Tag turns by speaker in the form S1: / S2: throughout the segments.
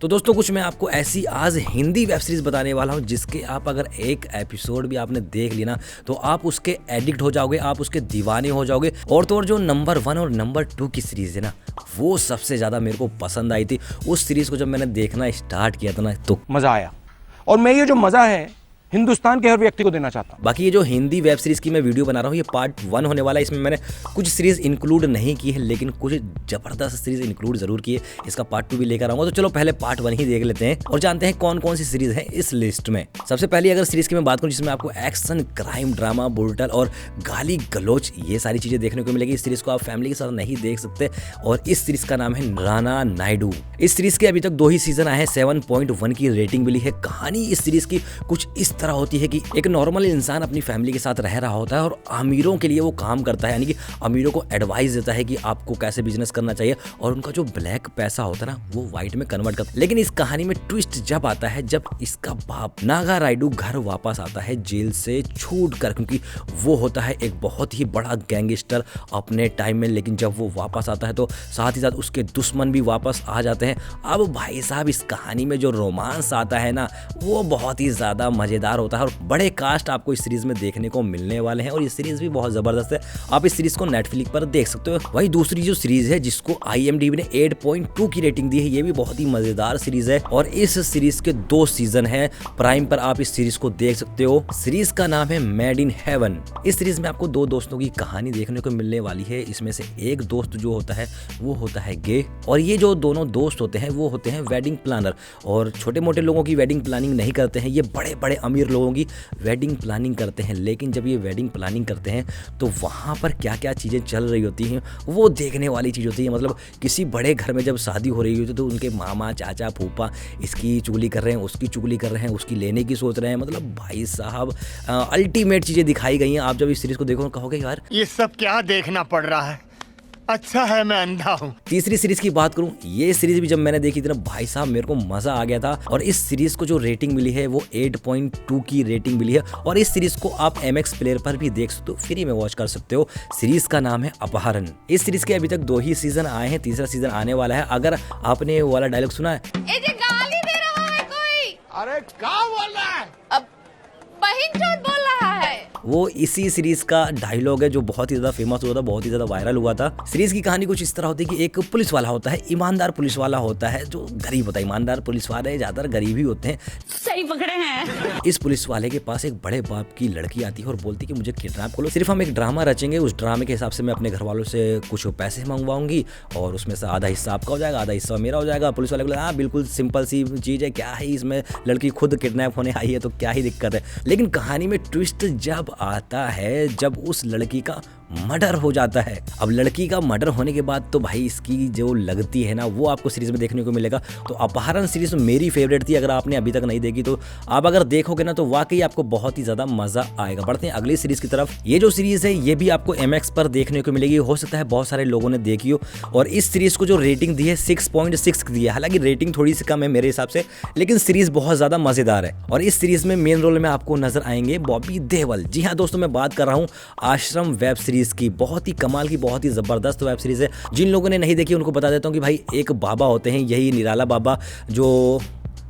S1: तो दोस्तों कुछ मैं आपको ऐसी आज हिंदी वेब सीरीज बताने वाला हूँ जिसके आप अगर एक एपिसोड भी आपने देख लिया ना तो आप उसके एडिक्ट हो जाओगे, आप उसके दीवाने हो जाओगे। और तो और जो नंबर 1 और नंबर 2 की सीरीज है ना वो सबसे ज़्यादा मेरे को पसंद आई थी। उस सीरीज को जब मैंने देखना स्टार्ट किया था ना तो
S2: मजा आया, और मैं ये जो मजा है हिंदुस्तान के हर व्यक्ति को देना चाहता हूँ।
S1: बाकी ये जो हिंदी वेब सीरीज की मैं वीडियो बना रहा हूँ ये पार्ट 1 होने वाला है। इसमें मैंने कुछ सीरीज इंक्लूड नहीं की है लेकिन कुछ जबरदस्त सीरीज इंक्लूड जरूर की है। इसका पार्ट 2 भी लेकर आऊंगा। तो चलो पहले पार्ट 1 ही देख लेते हैं और जानते हैं कौन कौन सी सीरीज है इस लिस्ट में। सबसे पहले अगर सीरीज की मैं बात करूँ जिसमें आपको एक्शन, क्राइम, ड्रामा, बुलटल और गाली गलोच ये सारी चीजें देखने को मिलेगी। इस सीरीज को आप फैमिली के साथ नहीं देख सकते और इस सीरीज का नाम है राणा नायडू। इस सीरीज के अभी तक 2 ही सीजन आए हैं, 7.1 की रेटिंग मिली है। कहानी इस सीरीज की कुछ इस तरह होती है कि एक नॉर्मल इंसान अपनी फैमिली के साथ रह रहा होता है और अमीरों के लिए वो काम करता है, यानी कि अमीरों को एडवाइस देता है कि आपको कैसे बिजनेस करना चाहिए और उनका जो ब्लैक पैसा होता है ना वो व्हाइट में कन्वर्ट करता है। लेकिन इस कहानी में ट्विस्ट जब आता है जब इसका बाप नागा रायडू घर वापस आता है जेल से छूट कर, क्योंकि वो होता है एक बहुत ही बड़ा गैंगस्टर अपने टाइम में। लेकिन जब वो वापस आता है तो साथ ही साथ उसके दुश्मन भी वापस आ जाते हैं। अब भाई साहब इस कहानी में जो रोमांस आता है ना वो बहुत ही ज्यादा मजेदार होता है और बड़े कास्ट आपको इस सीरीज में देखने को मिलने वाले हैं और ये सीरीज भी बहुत जबरदस्त है। आप इस सीरीज को नेटफ्लिक्स पर देख सकते हो। वही दूसरी जो सीरीज है जिसको IMDb ने 8.2 की रेटिंग दी है, ये भी बहुत ही मजेदार सीरीज है और इस सीरीज के 2 सीजन है। प्राइम पर आप इस सीरीज को देख सकते हो। सीरीज का नाम है मेड इन हेवन। इस सीरीज में आपको 2 दोस्तों की कहानी देखने को मिलने वाली है। इसमें से एक दोस्त जो होता है वो होता है गे और ये जो दोनों दोस्त होते हैं वो होते हैं वेडिंग प्लानर। और छोटे मोटे लोगों की वेडिंग प्लानिंग नहीं करते हैं, ये बड़े बड़े अमीर लोगों की वेडिंग प्लानिंग करते हैं। लेकिन जब ये वेडिंग प्लानिंग करते हैं तो वहाँ पर क्या क्या चीज़ें चल रही होती हैं वो देखने वाली चीज़ होती है। मतलब किसी बड़े घर में जब शादी हो रही होती है तो उनके मामा, चाचा, फूफा इसकी चुगली कर रहे हैं, उसकी चुगली कर रहे हैं, उसकी लेने की सोच रहे हैं। मतलब भाई साहब अल्टीमेट चीज़ें दिखाई गई हैं। आप जब इस सीरीज को देखो कहोगे यार
S3: ये सब क्या देखना पड़ रहा है, अच्छा है मैं अंधा हूँ।
S1: तीसरी सीरीज की बात करूं, ये सीरीज भी जब मैंने देखी थी ना भाई साहब मेरे को मजा आ गया था और इस सीरीज को जो रेटिंग मिली है वो 8.2 की रेटिंग मिली है और इस सीरीज को आप MX प्लेयर पर भी देख सकते हो, फ्री में वॉच कर सकते हो। सीरीज का नाम है अपहरण। इस सीरीज के अभी तक 2 ही सीजन आए हैं, तीसरा सीजन आने वाला है। अगर आपने वो वाला डायलॉग सुना है,
S4: गाली दे रहा है कोई,
S3: अरे क्या बोल रहा है,
S4: अब बहिन चोट बोल रहा है,
S1: वो इसी सीरीज का डायलॉग है जो बहुत ही ज्यादा फेमस हुआ था, बहुत ही ज्यादा वायरल हुआ था। सीरीज की कहानी कुछ इस तरह होती है कि एक पुलिस वाला होता है, ईमानदार पुलिस वाला होता है जो गरीब होता है। ईमानदार पुलिस वाले ज्यादातर गरीब ही होते हैं।
S4: सही पकड़े हैं।
S1: इस पुलिस वाले के पास एक बड़े बाप की लड़की आती है और बोलती है कि मुझे किडनैप करो, सिर्फ हम एक ड्रामा रचेंगे, उस ड्रामे के हिसाब से मैं अपने घर वालों से कुछ पैसे मंगवाऊंगी और उसमें से आधा हिस्सा आपका हो जाएगा, आधा हिस्सा मेरा हो जाएगा। पुलिस वाले बोले हाँ बिल्कुल सिंपल सी चीज है, क्या है इसमें, लड़की खुद किडनैप होने आई है तो क्या ही दिक्कत है। लेकिन कहानी में ट्विस्ट जब आता है जब उस लड़की का मर्डर हो जाता है। अब लड़की का मर्डर होने के बाद तो भाई इसकी जो लगती है ना वो आपको सीरीज में देखने को मिलेगा। तो अपहरण सीरीज मेरी फेवरेट थी, अगर आपने अभी तक नहीं देखी तो आप अगर देखोगे ना तो वाकई आपको बहुत ही ज्यादा मजा आएगा। बढ़ते हैं अगली सीरीज की तरफ। ये जो सीरीज है ये भी आपको MX पर देखने को मिलेगी, हो सकता है बहुत सारे लोगों ने देखी हो। और इस सीरीज को जो रेटिंग दी है 6.6 दी है, हालांकि रेटिंग थोड़ी सी कम है मेरे हिसाब से, लेकिन सीरीज बहुत ज्यादा मजेदार है। और इस सीरीज में मेन रोल में आपको नजर आएंगे बॉबी देओल। जी हाँ दोस्तों, मैं बात कर रहा हूँ आश्रम वेब सीरीज की। बहुत ही कमाल की, बहुत ही जबरदस्त वेब सीरीज है। जिन लोगों ने नहीं देखी उनको बता देता हूँ कि भाई एक बाबा होते हैं, यही निराला बाबा जो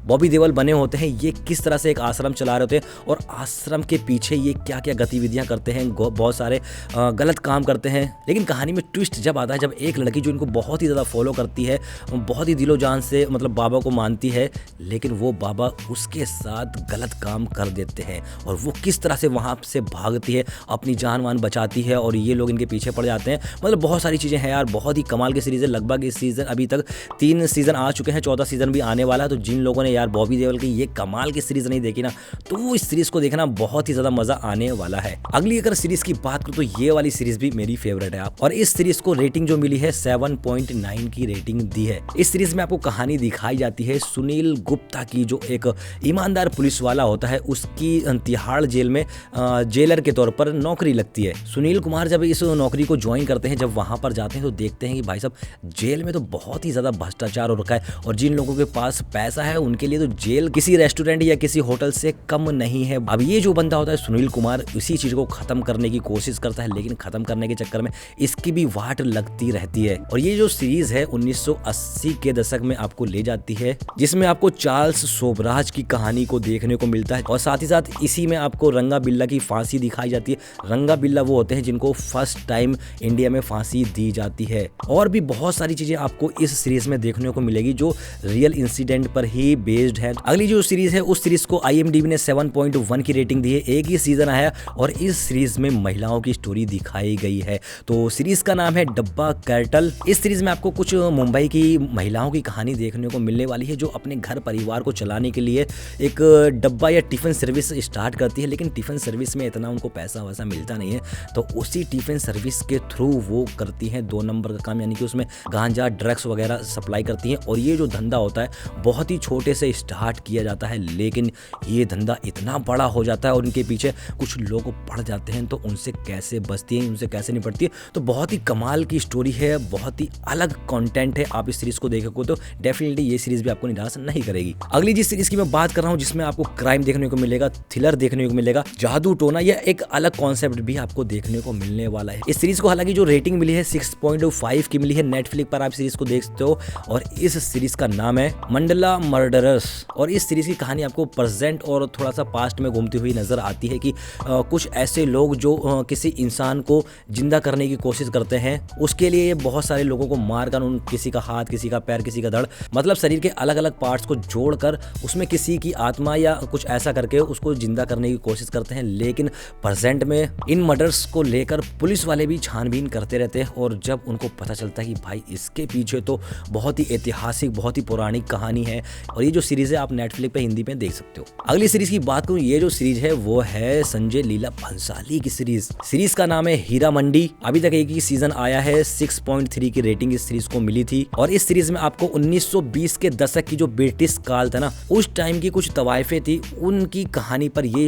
S1: बॉबी देओल बने होते हैं, ये किस तरह से एक आश्रम चला रहे होते हैं और आश्रम के पीछे ये क्या क्या गतिविधियां करते हैं, बहुत सारे गलत काम करते हैं। लेकिन कहानी में ट्विस्ट जब आता है जब एक लड़की जो इनको बहुत ही ज़्यादा फॉलो करती है, बहुत ही दिलो जान से मतलब बाबा को मानती है, लेकिन वो बाबा उसके साथ गलत काम कर देते हैं और वो किस तरह से वहाँ से भागती है, अपनी जान वान बचाती है और ये लोग इनके पीछे पड़ जाते हैं। मतलब बहुत सारी चीज़ें हैं यार, बहुत ही कमाल की सीरीज़ है। लगभग इस सीज़न अभी तक 3 सीज़न आ चुके हैं, 14 सीज़न भी आने वाला है। तो जिन लोगों ने यार बॉबी देओल की ये कमाल की सीरीज नहीं देखी ना तो वो इस सीरीज को देखना बहुत ही ज्यादा मजा आने वाला है। अगली अगर सीरीज की बात करूं तो ये वाली सीरीज भी मेरी फेवरेट है और इस सीरीज को रेटिंग जो मिली है 7.9 की रेटिंग दी है। इस सीरीज में आपको कहानी दिखाई जाती है सुनील गुप्ता की, जो एक ईमानदार पुलिस वाला होता है, उसकी तिहाड़ जेल में जेलर के तौर पर नौकरी लगती है। सुनील कुमार जब इस नौकरी को ज्वाइन करते हैं, जब वहां पर जाते हैं तो देखते हैं कि भाई साहब जेल में तो बहुत ही ज्यादा भ्रष्टाचार हो रखा है और जिन लोगों के पास पैसा है उनके लिए तो जेल किसी रेस्टोरेंट या किसी होटल से कम नहीं है। अब ये जो बंदा होता है सुनील कुमार, इसी चीज को खत्म करने की कोशिश करता है, लेकिन खत्म करने के चक्कर में इसकी भी वाट लगती रहती है। और ये जो सीरीज है 1980 के दशक में आपको ले जाती है, जिसमें आपको चार्ल्स शोभराज की कहानी को देखने को मिलता है। और साथ ही साथ इसी में आपको रंगा बिल्ला की फांसी दिखाई जाती है। रंगा बिल्ला वो होते हैं जिनको फर्स्ट टाइम इंडिया में फांसी दी जाती है। और भी बहुत सारी चीजें आपको इस सीरीज में देखने को मिलेगी जो रियल इंसिडेंट पर ही बेस्ड है। अगली जो सीरीज है उस सीरीज को IMDb ने 7.1 की रेटिंग दी है। एक ही सीजन आया और इस सीरीज में महिलाओं की स्टोरी दिखाई गई है। तो सीरीज का नाम है डब्बा कैटल। इस सीरीज में आपको कुछ मुंबई की महिलाओं की कहानी देखने को मिलने वाली है जो अपने घर परिवार को चलाने के लिए एक डब्बा या टिफिन सर्विस स्टार्ट करती है, लेकिन टिफिन सर्विस में इतना उनको पैसा वैसा मिलता नहीं है, तो उसी टिफिन सर्विस के थ्रू वो करती हैं 2 नंबर का काम, यानी कि उसमें गांजा ड्रग्स वगैरह सप्लाई करती हैं। और ये जो धंधा होता है बहुत ही छोटे से स्टार्ट किया जाता है, लेकिन ये धंधा इतना बड़ा हो जाता है और उनके पीछे कुछ लोग पड़ जाते हैं, तो उनसे कैसे बचती हैं, उनसे कैसे निपटती है। तो बहुत ही कमाल की स्टोरी है, बहुत ही अलग कंटेंट है। आप इस सीरीज को देखोगे तो डेफिनेटली ये सीरीज भी आपको निराश नहीं करेगी। अगली जिस सीरीज की मैं बात कर रहा हूँ जिसमें आपको क्राइम देखने को मिलेगा, थ्रिलर देखने को मिलेगा, जादू टोना, या एक अलग कॉन्सेप्ट भी आपको देखने को मिलने वाला है। इस सीरीज को हालांकि जो रेटिंग मिली है 6.5 की मिली है। नेटफ्लिक्स पर आप सीरीज को देख सकते हो और इस सीरीज का नाम है मंडला मर्डरर्स। और इस सीरीज की कहानी आपको प्रेजेंट और थोड़ा सा पास्ट में घूमती हुई नजर आती है कि कुछ ऐसे लोग जो किसी इंसान को जिंदा करने की कोशिश करते हैं, उसके लिए बहुत सारे लोगों को मारकर उन किसी का हाथ, किसी का पैर, किसी का धड़, मतलब शरीर के अलग अलग पार्ट्स को जोड़कर उसमें किसी की आत्मा या कुछ ऐसा करके उसको जिंदा करने की कोशिश करते हैं। लेकिन प्रेजेंट में इन मर्डर्स को लेकर पुलिस वाले भी छानबीन करते रहते हैं और जब उनको पता चलता है कि भाई इसके पीछे तो बहुत ही ऐतिहासिक, बहुत ही पौराणिक कहानी है। और ये जो सीरीज है आप नेटफ्लिक्स पे हिंदी में देख सकते हो। अगली सीरीज की बात करूं, ये जो सीरीज है वो है संजय लीला भंसाली की सीरीज। सीरीज का नाम है हीरा मंडी। अभी तक एक ही सीजन आया है, 6.3 की रेटिंग इस सीरीज को मिली थी। और इस सीरीज में आपको 1920 के दशक की जो ब्रिटिश काल था ना, उस टाइम की कुछ तवाइफे थी, उनकी कहानी पर ये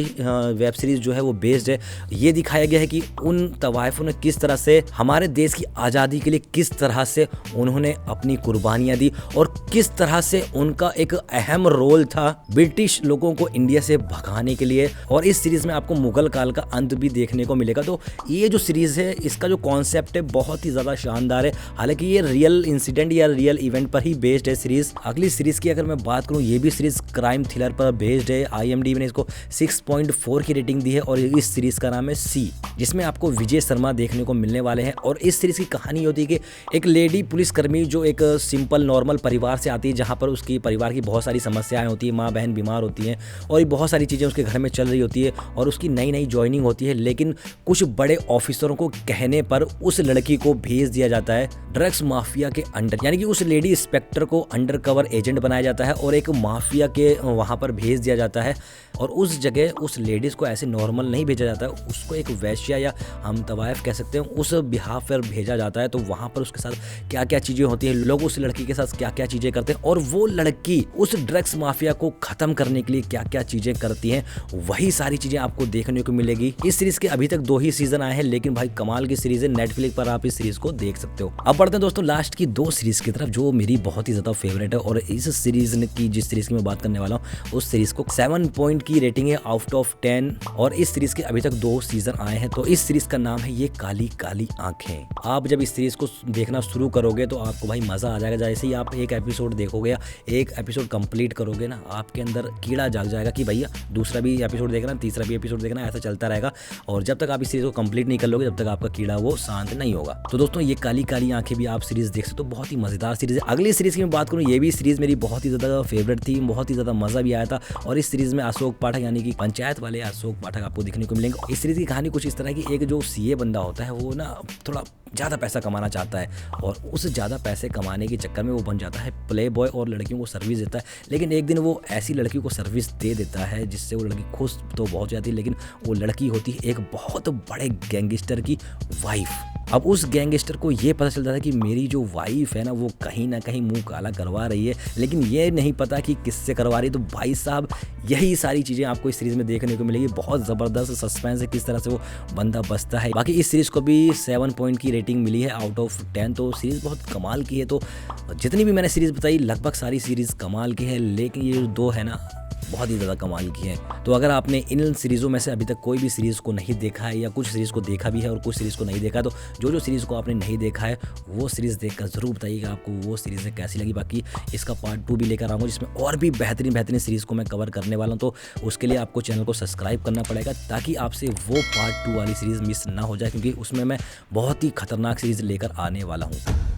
S1: वेब सीरीज जो है वो बेस्ड है। ये दिखाया गया है कि उन तवाइफों ने किस तरह से हमारे देश की आज़ादी के लिए किस तरह से उन्होंने अपनी कुर्बानियां दी और किस तरह से उनका एक अहम रोल था ब्रिटिश लोगों को इंडिया से भगाने के लिए। और इस सीरीज में आपको मुगल काल का अंत भी देखने को मिलेगा। तो ये जो सीरीज है इसका जो कॉन्सेप्ट है बहुत ही ज़्यादा शानदार है। हालांकि ये रियल इंसिडेंट या रियल इवेंट पर ही बेस्ड है सीरीज। अगली सीरीज की अगर मैं बात करूँ, ये भी सीरीज क्राइम थ्रिलर पर बेस्ड है। IMDb ने इसको 6.4 की रेटिंग दी है और इस सीरीज का नाम है सी, जिसमें आपको विजय शर्मा देखने को मिलने वाले हैं। और इस सीरीज की कहानी होती है कि एक लेडी पुलिसकर्मी जो एक सिंपल नॉर्मल परिवार से आती है, जहाँ पर उसकी परिवार की बहुत सारी समस्याएं होती है, माँ बहन बीमार होती हैं और बहुत सारी चीज़ें उसके घर में चल रही होती है और उसकी नई नई ज्वाइनिंग होती है। लेकिन कुछ बड़े ऑफिसरों को कहने पर उस लड़की को भेज दिया जाता है ड्रग्स माफिया के अंडर, यानी कि उस लेडी इंस्पेक्टर को अंडर कवर एजेंट बनाया जाता है और एक माफिया के वहाँ पर भेज दिया जाता है। और उस जगह उस लेडीज़ को ऐसे नॉर्मल नहीं भेजा जाता है, उसको एक वैश्या या हम तवाइफ कह सकते हैं उस बिहाफ पर भेजा जाता है। तो वहाँ पर उसके साथ क्या क्या चीज़ें होती हैं, लोग उस लड़की के साथ क्या क्या चीज़ें करते हैं और वो लड़की उस ड्रग्स माफिया को ख़त्म करने के लिए क्या क्या चीज़ें करती हैं, वही सारी चीज़ें आपको देखने को मिलेगी। इस सीरीज़ के अभी तक 2 ही सीजन आए हैं, लेकिन भाई कमाल की सीरीज़ है। नेटफ्लिक्स पर आप इस सीरीज़ को देख सकते हो। अब बढ़ते हैं दोस्तों लास्ट की 2 सीरीज़ की तरफ जो मेरी बहुत ही ज़्यादा फेवरेट है। और इस सीरीज़ की जिस सीरीज़ की मैं बात करने वाला हूँ उस सीरीज़ को 7 पॉइंट की रेटिंग है आउट ऑफ 10। और इस सीरीज़ के अभी तक 2 सीजन आए हैं। तो इस सीरीज़ का नाम है ये काली काली आंखें। आप जब इस सीरीज़ को देखना शुरू करोगे तो आपको भाई मज़ा आ जाएगा। जैसे ही आप एक एपिसोड देखोगे या एक एपिसोड कंप्लीट करोगे ना, आपके अंदर कीड़ा जाग जाएगा कि भैया दूसरा भी एपिसोड देखना, तीसरा भी एपिसोड देखना, ऐसा चलता रहेगा। और जब तक आप इस सीरीज़ को कंप्लीट नहीं कर लोगे जब तक आपका कीड़ा वो शांत नहीं होगा। तो दोस्तों ये काली काली आंखें भी आप सीरीज़ देख सकते हो, बहुत ही मज़ेदार सीरीज़ है। अगली सीरीज़ की मैं बात करूँ, ये भी सीरीज़ मेरी बहुत ही ज़्यादा फेवरेट थी, बहुत ही ज़्यादा मज़ा भी आया था। और इस सीरीज़ में अशोक पाठक यानी कि पंचायत वाले अशोक पाठक आपको देखने को मिलेंगे। इस सीरीज़ की कहानी कुछ इस तरह की, एक जो सीए बंदा होता है वो ना थोड़ा ज़्यादा पैसा कमाना चाहता है और उस ज़्यादा पैसे कमाने के चक्कर में वो बन जाता है प्ले बॉय और लड़कियों को सर्विस देता है। लेकिन एक दिन वो ऐसी लड़की को सर्विस दे देता है जिससे वो लड़की खुश तो बहुत जाती है, लेकिन वो लड़की होती है एक बहुत बड़े गैंगस्टर की वाइफ। अब उस गैंगस्टर को ये पता चलता था कि मेरी जो वाइफ है ना वो कहीं ना कहीं मुंह काला करवा रही है, लेकिन ये नहीं पता कि किससे करवा रही है। तो भाई साहब यही सारी चीज़ें आपको इस सीरीज़ में देखने को मिलेगी। बहुत ज़बरदस्त सस्पेंस है किस तरह से वो बंदा बचता है। बाकी इस सीरीज़ को भी 7 पॉइंट की रेटिंग मिली है आउट ऑफ 10। तो सीरीज़ बहुत कमाल की है। तो जितनी भी मैंने सीरीज़ बताई लगभग सारी सीरीज़ कमाल की है, लेकिन ये दो है ना बहुत ही ज़्यादा कमाल की है। तो अगर आपने इन सीरीज़ों में से अभी तक कोई भी सीरीज़ को नहीं देखा है या कुछ सीरीज़ को देखा भी है और कुछ सीरीज़ को नहीं देखा है, तो जो सीरीज़ को आपने नहीं देखा है वो सीरीज़ देखकर ज़रूर बताइएगा आपको वो सीरीज़ कैसी लगी। बाकी इसका पार्ट 2 भी लेकर आऊँगा जिसमें और भी बेहतरीन सीरीज़ को मैं कवर करने वाला हूँ। तो उसके लिए आपको चैनल को सब्सक्राइब करना पड़ेगा ताकि आपसे वो पार्ट 2 वाली सीरीज़ मिस ना हो जाए, क्योंकि उसमें मैं बहुत ही खतरनाक सीरीज़ लेकर आने वाला हूँ।